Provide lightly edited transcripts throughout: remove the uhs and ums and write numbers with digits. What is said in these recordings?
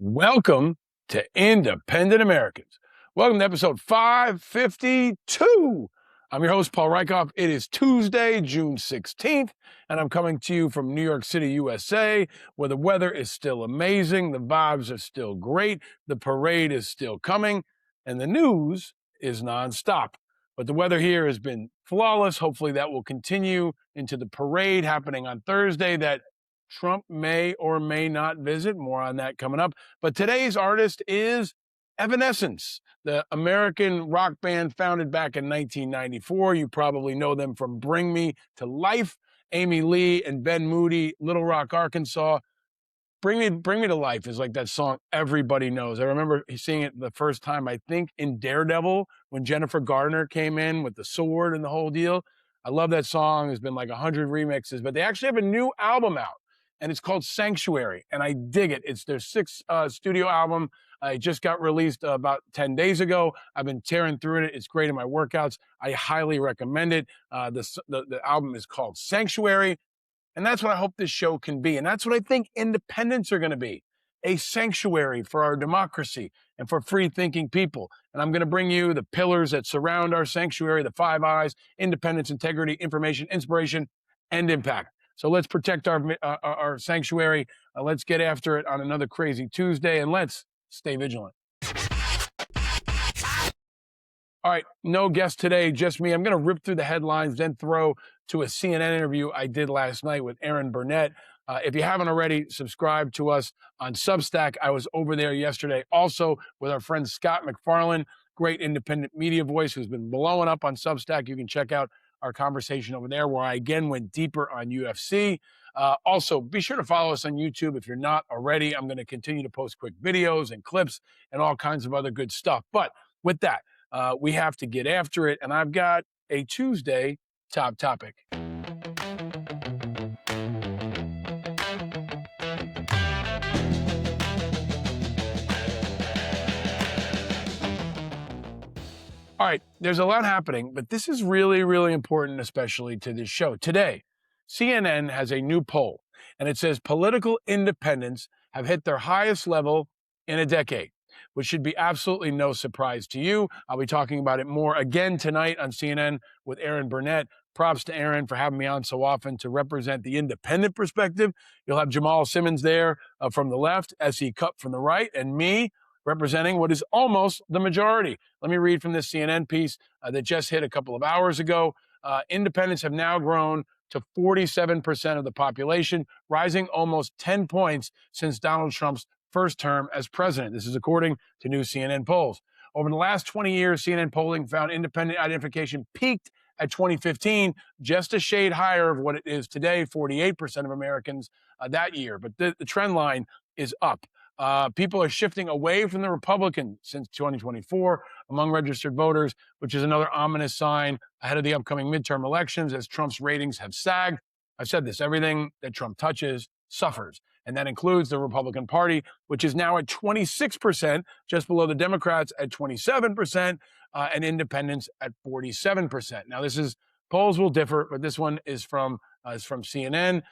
Welcome to Independent Americans. Welcome to episode 552. I'm your host, Paul Rieckhoff. It is Tuesday, June 16th, and I'm coming to you from New York City, USA, where the weather is still amazing, the vibes are still great, the parade is still coming, and the news is nonstop. But the weather here has been flawless. Hopefully that will continue into the parade happening on Thursday that Trump may or may not visit. More on that coming up. But today's artist is Evanescence, the American rock band founded back in 1994. You probably know them from Bring Me to Life, Amy Lee and Ben Moody, Little Rock, Arkansas. Bring Me to Life is like that song everybody knows. I remember seeing it the first time, I think, in Daredevil when Jennifer Garner came in with the sword and the whole deal. I love that song. There's been like 100 remixes, but they actually have a new album out, and it's called Sanctuary, and I dig it. It's their sixth studio album. It just got released about 10 days ago. I've been tearing through it. It's great in my workouts. I highly recommend it. The album is called Sanctuary, and that's what I hope this show can be. And that's what I think independents are going to be, a sanctuary for our democracy and for free-thinking people. And I'm going to bring you the pillars that surround our sanctuary, the 5 I's: independence, integrity, information, inspiration, and impact. So let's protect our sanctuary. Let's get after it on another crazy Tuesday, and let's stay vigilant. All right, no guest today, just me. I'm going to rip through the headlines, then throw to a CNN interview I did last night with Erin Burnett. If you haven't already, subscribe to us on Substack. I was over there yesterday also with our friend Scott McFarlane, great independent media voice who's been blowing up on Substack. You can check out our conversation over there where I again went deeper on UFC. Also, be sure to follow us on YouTube if you're not already. I'm going to continue to post quick videos and clips and all kinds of other good stuff. But with that, we have to get after it, and I've got a Tuesday top topic. All right, there's a lot happening, but this is really, really important, especially to this show. Today, CNN has a new poll, and it says political independents have hit their highest level in a decade, which should be absolutely no surprise to you. I'll be talking about it more again tonight on CNN with Erin Burnett. Props to Erin for having me on so often to represent the independent perspective. You'll have Jamal Simmons there from the left, S.E. Cupp from the right, and me representing what is almost the majority. Let me read from this CNN piece that just hit a couple of hours ago. Independents have now grown to 47% of the population, rising almost 10 points since Donald Trump's first term as president. This is according to new CNN polls. Over the last 20 years, CNN polling found independent identification peaked at 2015, just a shade higher of what it is today, 48% of Americans that year. But the trend line is up. People are shifting away from the Republicans since 2024 among registered voters, which is another ominous sign ahead of the upcoming midterm elections as Trump's ratings have sagged. I've said this, everything that Trump touches suffers. And that includes the Republican Party, which is now at 26%, just below the Democrats at 27%, and independents at 47%. Now, this is, polls will differ, but this one is from CNN.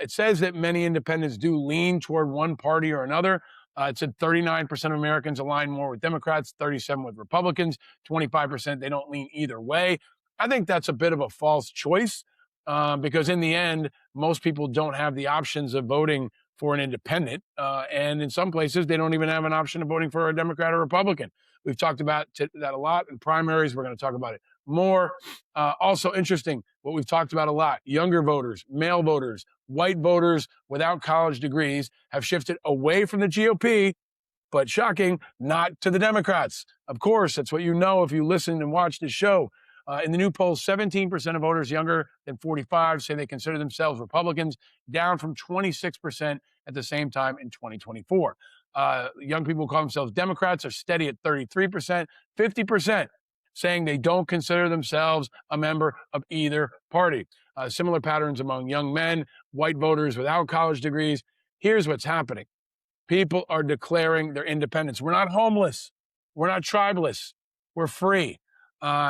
It says that many independents do lean toward one party or another. It said 39% of Americans align more with Democrats, 37% with Republicans, 25% they don't lean either way. I think that's a bit of a false choice because in the end, most people don't have the options of voting for an independent. And in some places, they don't even have an option of voting for a Democrat or Republican. We've talked about that a lot in primaries. We're going to talk about it more. Also interesting, what we've talked about a lot, younger voters, male voters, white voters without college degrees have shifted away from the GOP, but shocking, not to the Democrats. Of course, that's what you know if you listen and watch this show. In the new poll, 17% of voters younger than 45 say they consider themselves Republicans, down from 26% at the same time in 2024. Young people who call themselves Democrats are steady at 33%, 50% saying they don't consider themselves a member of either party. Similar patterns among young men, white voters without college degrees. Here's what's happening. People are declaring their independence. We're not homeless. We're not tribalists. We're free.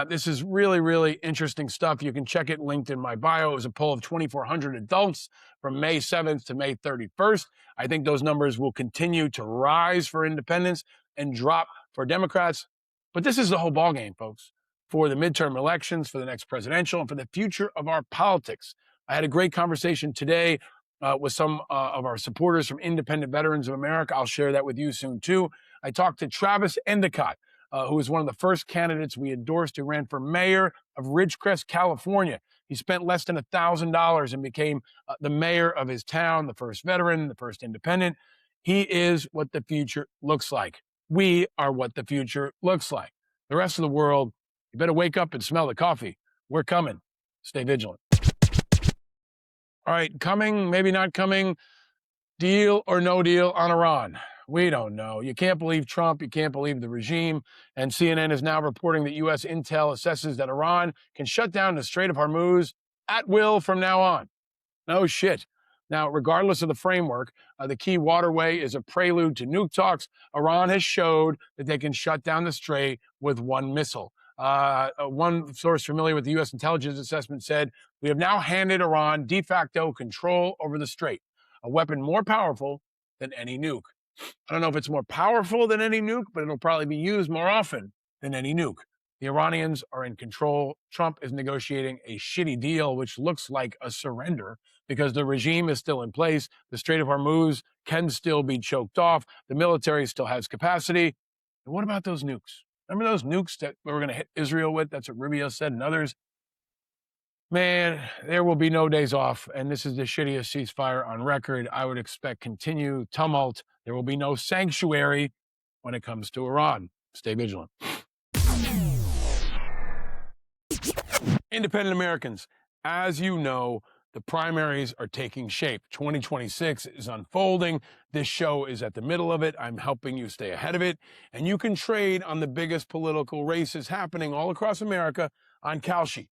This is really, really interesting stuff. You can check it linked in my bio. It was a poll of 2,400 adults from May 7th to May 31st. I think those numbers will continue to rise for independents and drop for Democrats. But this is the whole ballgame, folks, for the midterm elections, for the next presidential, and for the future of our politics. I had a great conversation today with some of our supporters from Independent Veterans of America. I'll share that with you soon, too. I talked to Travis Endicott, who was one of the first candidates we endorsed, who ran for mayor of Ridgecrest, California. He spent less than $1,000 and became the mayor of his town, the first veteran, the first independent. He is what the future looks like. We are what the future looks like. The rest of the world, you better wake up and smell the coffee. We're coming. Stay vigilant. All right, coming, maybe not coming. Deal or no deal on Iran? We don't know. You can't believe Trump. You can't believe the regime. And CNN is now reporting that U.S. intel assesses that Iran can shut down the Strait of Hormuz at will from now on. No shit. Now, regardless of the framework, the key waterway is a prelude to nuke talks. Iran has showed that they can shut down the strait with one missile. One source familiar with the U.S. intelligence assessment said, "We have now handed Iran de facto control over the strait, a weapon more powerful than any nuke." I don't know if it's more powerful than any nuke, but it'll probably be used more often than any nuke. The Iranians are in control. Trump is negotiating a shitty deal, which looks like a surrender because the regime is still in place. The Strait of Hormuz can still be choked off. The military still has capacity. And what about those nukes? Remember those nukes that we were going to hit Israel with? That's what Rubio said and others. Man, there will be no days off, and this is the shittiest ceasefire on record. I would expect continued tumult. There will be no sanctuary when it comes to Iran. Stay vigilant. Independent Americans, as you know, the primaries are taking shape. 2026 is unfolding. This show is at the middle of it. I'm helping you stay ahead of it. And you can trade on the biggest political races happening all across America on Kalshi.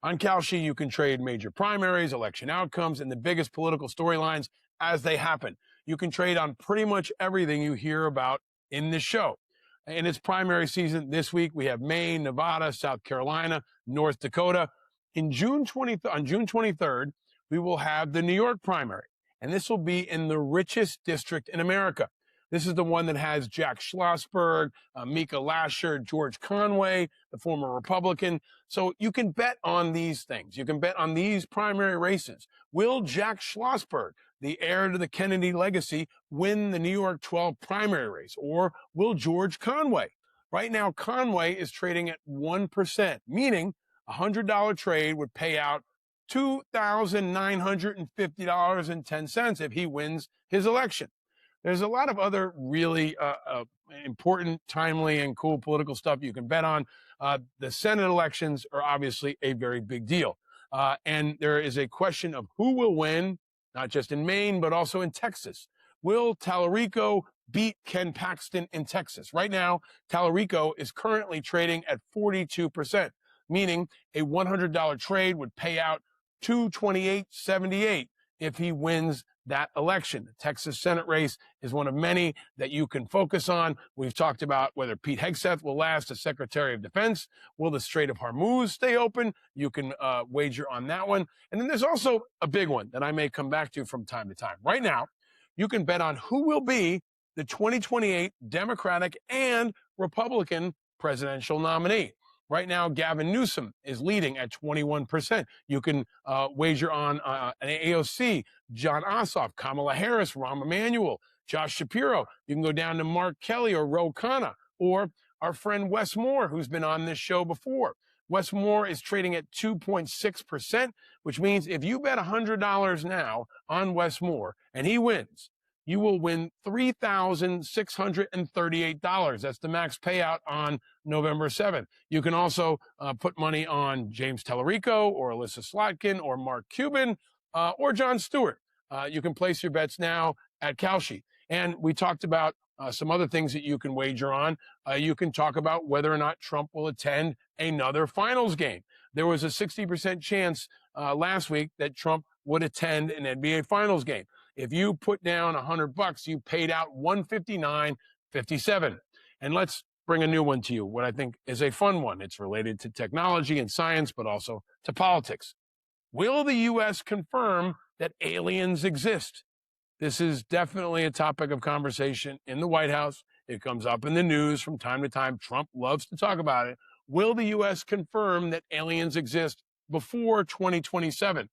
On Kalshi, you can trade major primaries, election outcomes, and the biggest political storylines as they happen. You can trade on pretty much everything you hear about in this show. In its primary season this week, we have Maine, Nevada, South Carolina, North Dakota. On June 23rd, we will have the New York primary, and this will be in the richest district in America. This is the one that has Jack Schlossberg, Mika Lasher, George Conway, the former Republican. So you can bet on these things. You can bet on these primary races. Will Jack Schlossberg, the heir to the Kennedy legacy, win the New York 12 primary race? Or will George Conway? Right now, Conway is trading at 1%, meaning a $100 trade would pay out $2,950.10 if he wins his election. There's a lot of other really important, timely, and cool political stuff you can bet on. The Senate elections are obviously a very big deal. And there is a question of who will win, not just in Maine, but also in Texas. Will Tallarico beat Ken Paxton in Texas? Right now, Tallarico is currently trading at 42%, meaning a $100 trade would pay out $228.78 if he wins that election. The Texas Senate race is one of many that you can focus on. We've talked about whether Pete Hegseth will last as Secretary of Defense. Will the Strait of Hormuz stay open? You can wager on that one. And then there's also a big one that I may come back to from time to time. Right now, you can bet on who will be the 2028 Democratic and Republican presidential nominee. Right now, Gavin Newsom is leading at 21%. You can wager on an AOC, John Ossoff, Kamala Harris, Rahm Emanuel, Josh Shapiro. You can go down to Mark Kelly or Ro Khanna, or our friend Wes Moore, who's been on this show before. Wes Moore is trading at 2.6%, which means if you bet $100 now on Wes Moore and he wins, you will win $3,638. That's the max payout on November 7th. You can also put money on James Tallarico or Alyssa Slotkin or Mark Cuban or Jon Stewart. You can place your bets now at Kalshi. And we talked about some other things that you can wager on. You can talk about whether or not Trump will attend another finals game. There was a 60% chance last week that Trump would attend an NBA finals game. If you put down $100, you paid out $159.57. And let's bring a new one to you, what I think is a fun one. It's related to technology and science, but also to politics. Will the U.S. confirm that aliens exist? This is definitely a topic of conversation in the White House. It comes up in the news from time to time. Trump loves to talk about it. Will the U.S. confirm that aliens exist before 2027?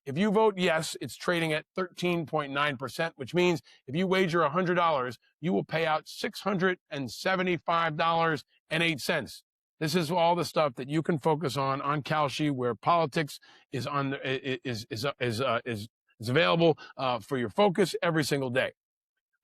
If you vote yes, it's trading at 13.9%, which means if you wager $100, you will pay out $675.08. This is all the stuff that you can focus on Kalshi, where politics is available for your focus every single day.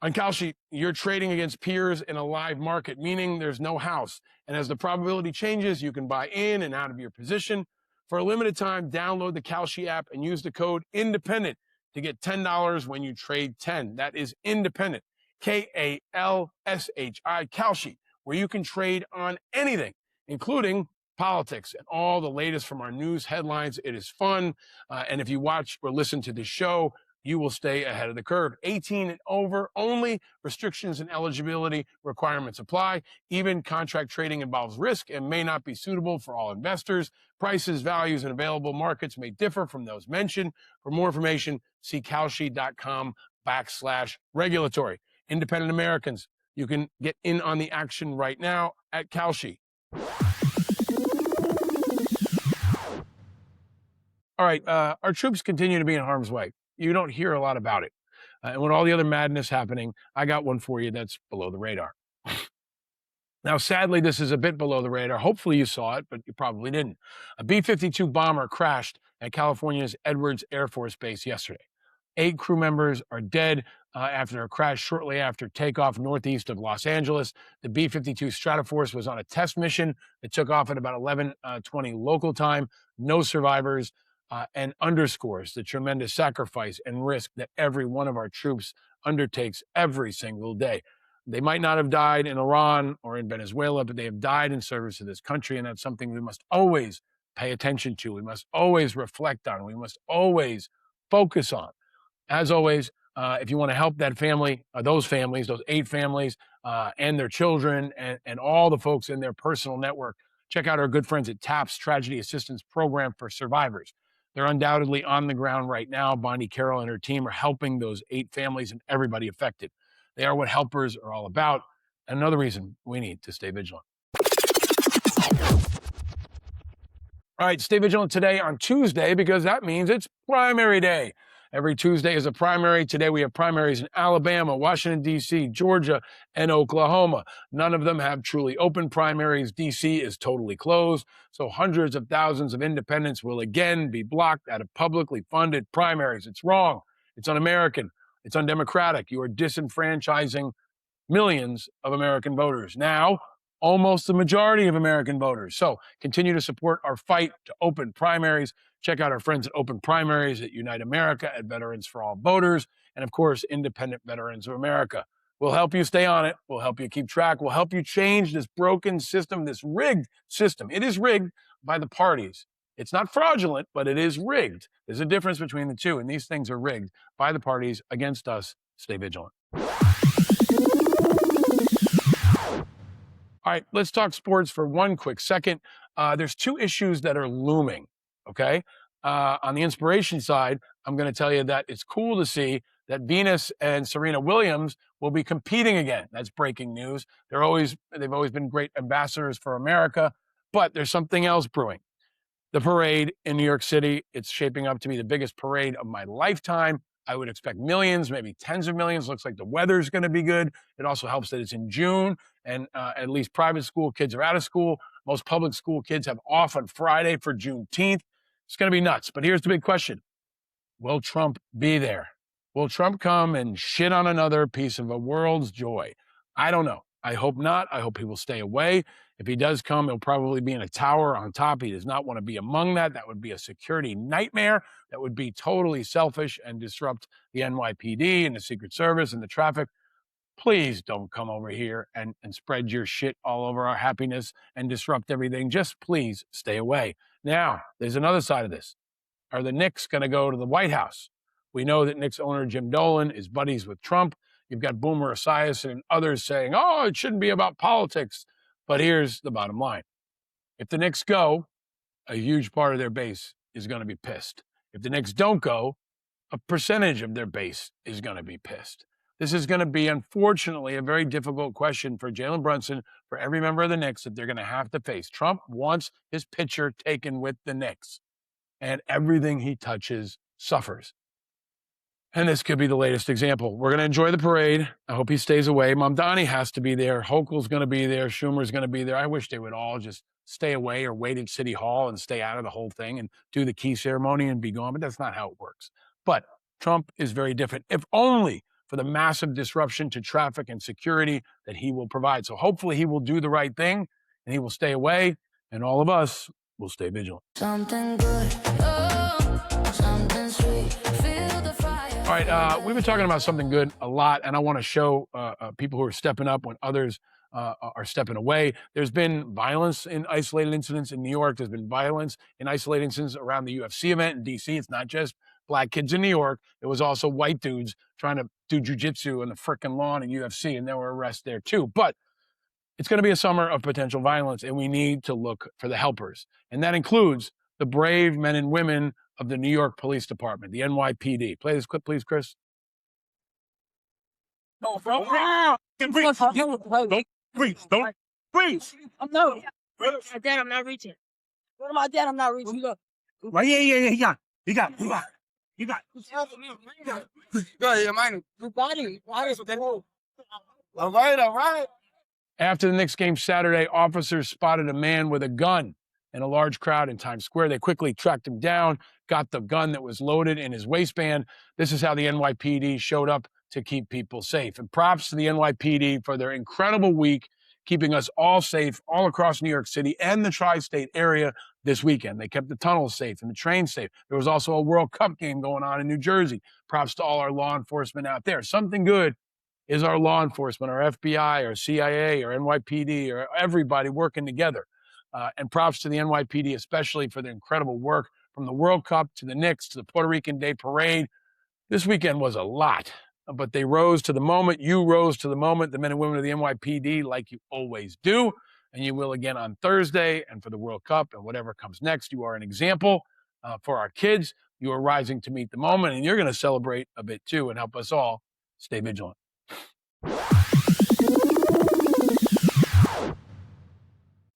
On Kalshi, you're trading against peers in a live market, meaning there's no house. And as the probability changes, you can buy in and out of your position. For a limited time, download the Kalshi app and use the code INDEPENDENT to get $10 when you trade 10. That is independent. Kalshi, Kalshi, where you can trade on anything, including politics and all the latest from our news headlines. It is fun. And if you watch or listen to this show, you will stay ahead of the curve. 18 and over only. Restrictions and eligibility requirements apply. Even contract trading involves risk and may not be suitable for all investors. Prices, values, and available markets may differ from those mentioned. For more information, see kalshi.com/regulatory. Independent Americans, you can get in on the action right now at Kalshi. All right, our troops continue to be in harm's way. You don't hear a lot about it. And with all the other madness happening, I got one for you that's below the radar. Now, sadly, this is a bit below the radar. Hopefully you saw it, but you probably didn't. A B-52 bomber crashed at California's Edwards Air Force Base yesterday. 8 crew members are dead after a crash shortly after takeoff northeast of Los Angeles. The B-52 Stratoforce was on a test mission. It took off at about 11:20 local time. No survivors. And underscores the tremendous sacrifice and risk that every one of our troops undertakes every single day. They might not have died in Iran or in Venezuela, but they have died in service to this country, and that's something we must always pay attention to. We must always reflect on. We must always focus on. As always, if you want to help that family, those 8 families, and their children, and all the folks in their personal network, check out our good friends at TAPS Tragedy Assistance Program for Survivors. They're undoubtedly on the ground right now. Bonnie Carroll and her team are helping those 8 families and everybody affected. They are what helpers are all about. And another reason we need to stay vigilant. All right, stay vigilant today on Tuesday, because that means it's primary day. Every Tuesday is a primary. Today we have primaries in Alabama, Washington, D.C., Georgia, and Oklahoma. None of them have truly open primaries. D.C. is totally closed. So hundreds of thousands of independents will again be blocked out of publicly funded primaries. It's wrong. It's un-American. It's undemocratic. You are disenfranchising millions of American voters. Now, almost the majority of American voters. So continue to support our fight to open primaries. Check out our friends at Open Primaries, at Unite America, at Veterans for All Voters, and of course, Independent Veterans of America. We'll help you stay on it. We'll help you keep track. We'll help you change this broken system, this rigged system. It is rigged by the parties. It's not fraudulent, but it is rigged. There's a difference between the two, and these things are rigged by the parties against us. Stay vigilant. All right, let's talk sports for one quick second. There's 2 issues that are looming, okay? On the inspiration side, I'm going to tell you that it's cool to see that Venus and Serena Williams will be competing again. That's breaking news. They've always been great ambassadors for America, but there's something else brewing. The parade in New York City, it's shaping up to be the biggest parade of my lifetime. I would expect millions, maybe tens of millions. Looks like the weather's going to be good. It also helps that it's in June, and at least private school kids are out of school. Most public school kids have off on Friday for Juneteenth. It's going to be nuts. But here's the big question. Will Trump be there? Will Trump come and shit on another piece of a world's joy? I don't know. I hope not. I hope he will stay away. If he does come, he'll probably be in a tower on top. He does not want to be among that. That would be a security nightmare. That would be totally selfish and disrupt the NYPD and the Secret Service and the traffic. Please don't come over here and spread your shit all over our happiness and disrupt everything. Just please stay away. Now, there's another side of this. Are the Knicks going to go to the White House? We know that Knicks owner Jim Dolan is buddies with Trump. You've got Boomer Esiason and others saying, oh, it shouldn't be about politics. But here's the bottom line. If the Knicks go, a huge part of their base is going to be pissed. If the Knicks don't go, a percentage of their base is going to be pissed. This is going to be, unfortunately, a very difficult question for Jalen Brunson, for every member of the Knicks that they're going to have to face. Trump wants his picture taken with the Knicks, and everything he touches suffers. And this could be the latest example. We're going to enjoy the parade. I hope he stays away. Mamdani has to be there. Hochul's going to be there. Schumer's going to be there. I wish they would all just stay away or wait at City Hall and stay out of the whole thing and do the key ceremony and be gone. But that's not how it works. But Trump is very different, if only for the massive disruption to traffic and security that he will provide. So hopefully he will do the right thing and he will stay away, and all of us will stay vigilant. Something good, oh, something sweet, feel the fire. All right, we've been talking about something good a lot, and I want to show people who are stepping up when others are stepping away. There's been violence in isolated incidents in New York. There's been violence in isolated incidents around the UFC event in D.C. It's not just black kids in New York. It was also white dudes trying to do jujitsu on the frickin' lawn in UFC, and there were arrests there too. But it's going to be a summer of potential violence, and we need to look for the helpers. And that includes the brave men and women of the New York Police Department, the NYPD. Play this clip, please, Chris. No, bro. Don't breathe. Don't breathe. I'm no. My dad, I'm not reaching. Go to my dad, I'm not reaching. Look. Right, yeah. You got. Go, mine. Your body. All right. After the Knicks game Saturday, officers spotted a man with a gun in a large crowd in Times Square. They quickly tracked him down, got the gun that was loaded in his waistband. This is how the NYPD showed up to keep people safe. And props to the NYPD for their incredible week, keeping us all safe all across New York City and the tri-state area this weekend. They kept the tunnels safe and the trains safe. There was also a World Cup game going on in New Jersey. Props to all our law enforcement out there. Something good is our law enforcement, our FBI, our CIA, our NYPD, or everybody working together. And props to the NYPD, especially for the incredible work from the World Cup to the Knicks to the Puerto Rican Day Parade. This weekend was a lot, but they rose to the moment. You rose to the moment, the men and women of the NYPD, like you always do. And you will again on Thursday and for the World Cup and whatever comes next. You are an example for our kids. You are rising to meet the moment, and you're going to celebrate a bit too and help us all stay vigilant.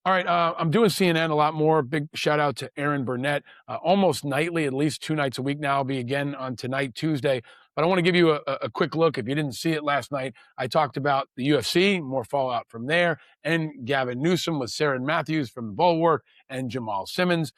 All right, I'm doing CNN a lot more. Big shout out to Erin Burnett. Almost nightly, at least 2 nights a week now. I'll be again on tonight, Tuesday. But I want to give you a quick look. If you didn't see it last night, I talked about the UFC, more fallout from there, and Gavin Newsom with Sarah Matthews from Bulwark and Jamal Simmons.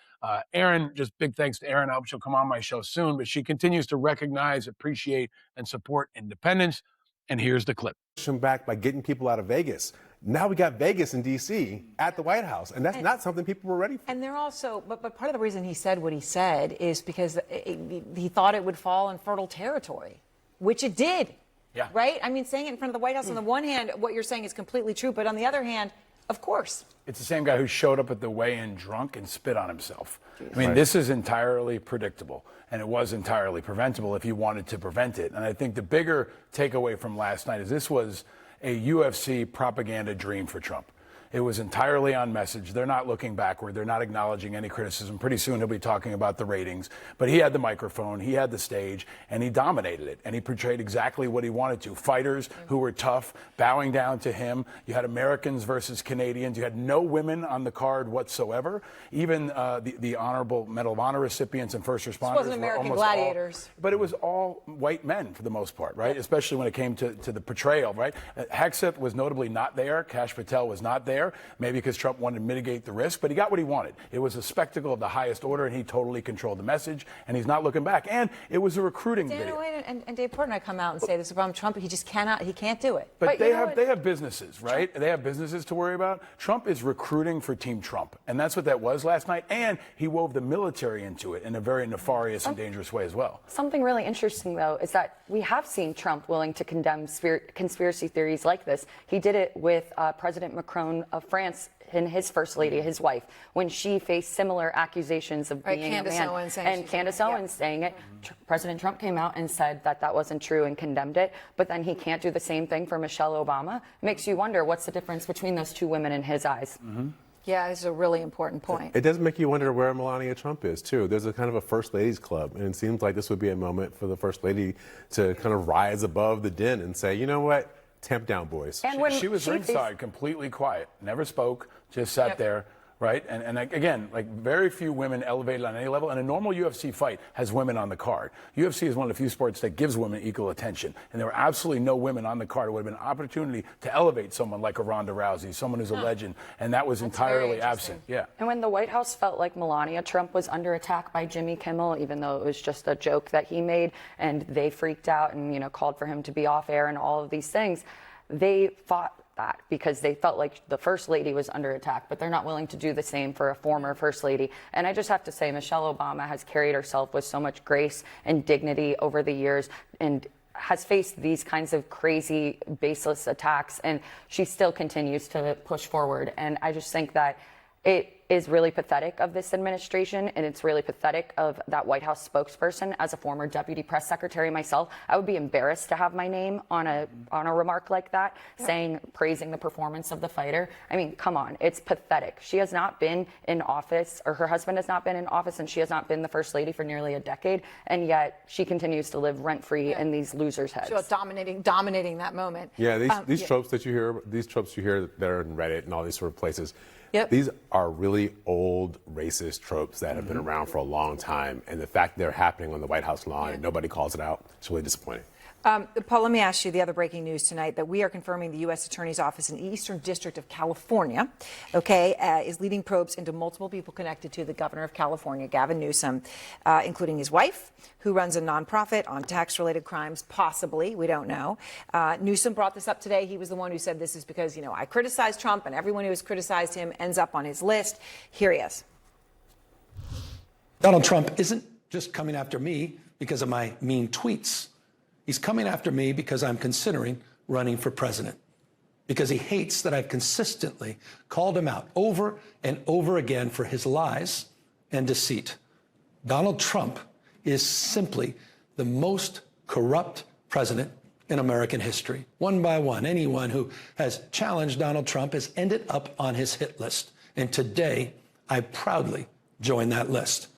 Erin, just big thanks to Erin. I hope she'll come on my show soon. But she continues to recognize, appreciate, and support independence. And here's the clip. Back by getting people out of Vegas. Now we got Vegas and D.C. at the White House, and that's not something people were ready for. And they're also, but part of the reason he said what he said is because he thought it would fall in fertile territory, which it did. Yeah. Right? I mean, saying it in front of the White House, on the one hand, what you're saying is completely true, but on the other hand, of course. It's the same guy who showed up at the weigh-in drunk and spit on himself. I mean, This is entirely predictable, and it was entirely preventable if you wanted to prevent it. And I think the bigger takeaway from last night is this was a UFC propaganda dream for Trump. It was entirely on message. They're not looking backward. They're not acknowledging any criticism. Pretty soon he'll be talking about the ratings. But he had the microphone, he had the stage, and he dominated it. And he portrayed exactly what he wanted to. Fighters who were tough, bowing down to him. You had Americans versus Canadians. You had no women on the card whatsoever. Even the Honorable Medal of Honor recipients and first responders. This wasn't American Gladiators. But it was all white men for the most part, right? Especially when it came to the portrayal, right? Hegseth was notably not there. Kash Patel was not there. Maybe because Trump wanted to mitigate the risk, but he got what he wanted. It was a spectacle of the highest order, and he totally controlled the message, and he's not looking back. And it was a recruiting video. And Dave Portnoy come out and say this about Trump. He just cannot. He can't do it. But they have businesses, right? Trump. They have businesses to worry about. Trump is recruiting for Team Trump, and that's what that was last night. And he wove the military into it in a very nefarious and dangerous way as well. Something really interesting, though, is that we have seen Trump willing to condemn conspiracy theories like this. He did it with President Macron of France and his first lady, his wife, when she faced similar accusations of Right, being Candace a man. Owens saying And she Candace did it, yeah. Owens saying it. President Trump came out and said that that wasn't true and condemned it. But then he can't do the same thing for Michelle Obama. It makes you wonder, what's the difference between those two women in his eyes? Yeah, this is a really important point. It does make you wonder where Melania Trump is, too. There's a kind of a First Ladies Club, and it seems like this would be a moment for the First Lady to kind of rise above the din and say, you know what, tamp down, boys. And when She was ringside, completely quiet, never spoke, just sat there, right? And again, like very few women elevated on any level. And a normal UFC fight has women on the card. UFC is one of the few sports that gives women equal attention. And there were absolutely no women on the card. It would have been an opportunity to elevate someone like a Ronda Rousey, someone who's a legend. And that was entirely absent. Yeah. And when the White House felt like Melania Trump was under attack by Jimmy Kimmel, even though it was just a joke that he made, and they freaked out and, called for him to be off air and all of these things, they fought that because they felt like the First Lady was under attack, but they're not willing to do the same for a former First Lady. And I just have to say, Michelle Obama has carried herself with so much grace and dignity over the years and has faced these kinds of crazy, baseless attacks, and she still continues to push forward. And I just think that it is really pathetic of this administration, and it's really pathetic of that White House spokesperson. As a former deputy press secretary myself, I would be embarrassed to have my name on a remark like that, praising the performance of the fighter. I mean, come on, it's pathetic. She has not been in office, or her husband has not been in office, and she has not been the First Lady for nearly a decade, and yet she continues to live rent-free in these losers' heads. So dominating that moment. Yeah, these tropes that you hear, that are in Reddit and all these sort of places, these are really old racist tropes that have been around for a long time. And the fact they're happening on the White House lawn and nobody calls it out, it's really disappointing. Paul, let me ask you the other breaking news tonight that we are confirming the U.S. Attorney's Office in the Eastern District of California, is leading probes into multiple people connected to the governor of California, Gavin Newsom, including his wife, who runs a nonprofit on tax-related crimes, possibly. We don't know. Newsom brought this up today. He was the one who said this is because, I criticized Trump, and everyone who has criticized him ends up on his list. Here he is. Donald Trump isn't just coming after me because of my mean tweets. He's coming after me because I'm considering running for president, because he hates that I've consistently called him out over and over again for his lies and deceit. Donald Trump is simply the most corrupt president in American history. One by one, anyone who has challenged Donald Trump has ended up on his hit list. And today, I proudly join that list.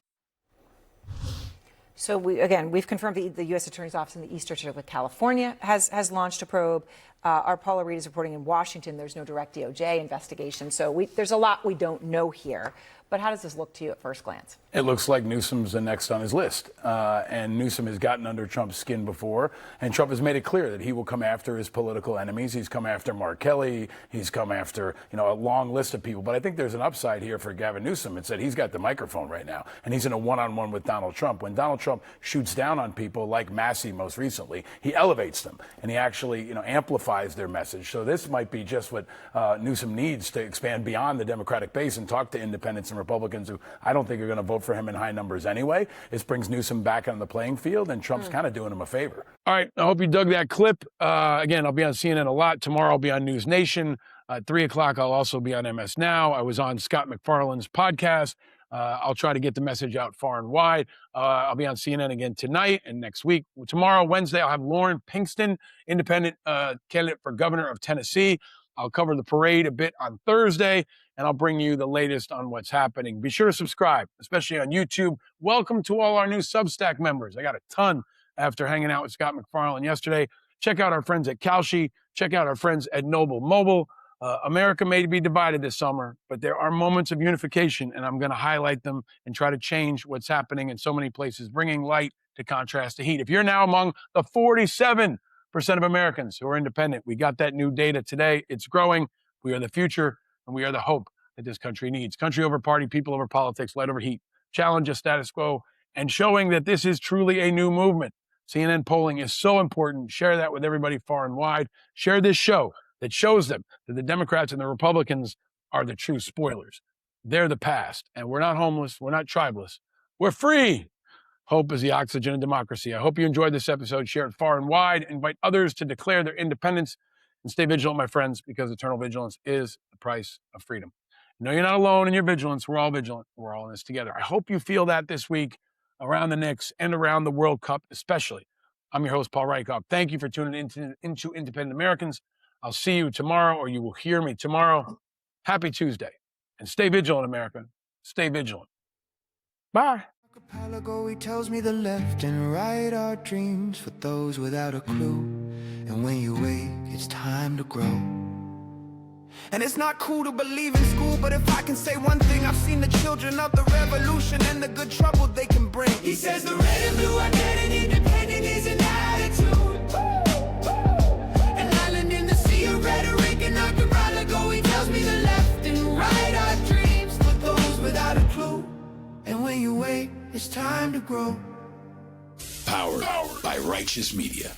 So we've confirmed the U.S. Attorney's Office in the Eastern District of California has launched a probe. Our Paula Reed is reporting in Washington. There's no direct DOJ investigation. So there's a lot we don't know here. But how does this look to you at first glance? It looks like Newsom's the next on his list. And Newsom has gotten under Trump's skin before. And Trump has made it clear that he will come after his political enemies. He's come after Mark Kelly. He's come after, a long list of people. But I think there's an upside here for Gavin Newsom. It's that he's got the microphone right now. And he's in a one-on-one with Donald Trump. When Donald Trump shoots down on people like Massey most recently, he elevates them. And he actually, amplifies their message. So this might be just what Newsom needs to expand beyond the Democratic base and talk to independents and Republicans who I don't think are going to vote for him in high numbers anyway. This brings Newsom back on the playing field, and Trump's kind of doing him a favor. All right, I hope you dug that clip. Again, I'll be on CNN a lot. Tomorrow I'll be on News Nation. At 3 o'clock, I'll also be on MS Now. I was on Scott McFarland's podcast. I'll try to get the message out far and wide. I'll be on CNN again tonight and next week. Tomorrow, Wednesday, I'll have Lauren Pinkston, independent candidate for governor of Tennessee. I'll cover the parade a bit on Thursday, and I'll bring you the latest on what's happening. Be sure to subscribe, especially on YouTube. Welcome to all our new Substack members. I got a ton after hanging out with Scott McFarland yesterday. Check out our friends at Kalshi. Check out our friends at Noble Mobile. America may be divided this summer, but there are moments of unification, and I'm going to highlight them and try to change what's happening in so many places, bringing light to contrast to heat. If you're now among the 47% of Americans who are independent, we got that new data today. It's growing. We are the future, and we are the hope that this country needs. Country over party, people over politics, light over heat, challenge the status quo, and showing that this is truly a new movement. CNN polling is so important. Share that with everybody far and wide. Share this show that shows them that the Democrats and the Republicans are the true spoilers. They're the past, and we're not homeless. We're not tribalists. We're free. Hope is the oxygen of democracy. I hope you enjoyed this episode. Share it far and wide. Invite others to declare their independence. And stay vigilant, my friends, because eternal vigilance is the price of freedom. No, you're not alone in your vigilance. We're all vigilant. We're all in this together. I hope you feel that this week around the Knicks and around the World Cup, especially. I'm your host, Paul Rieckhoff. Thank you for tuning into Independent Americans. I'll see you tomorrow, or you will hear me tomorrow. Happy Tuesday. And stay vigilant, America. Stay vigilant. Bye. Archipelago, he tells me the left and right are dreams for those without a clue. And when you wake, it's time to grow. And it's not cool to believe in school, but if I can say one thing, I've seen the children of the revolution and the good trouble they can bring. He says the red and blue are dead and independent is an attitude. An island in the sea of rhetoric and archipelago, he tells me the left and right are dreams for those without a clue. And when you wait, it's time to grow. Powered by Righteous Media.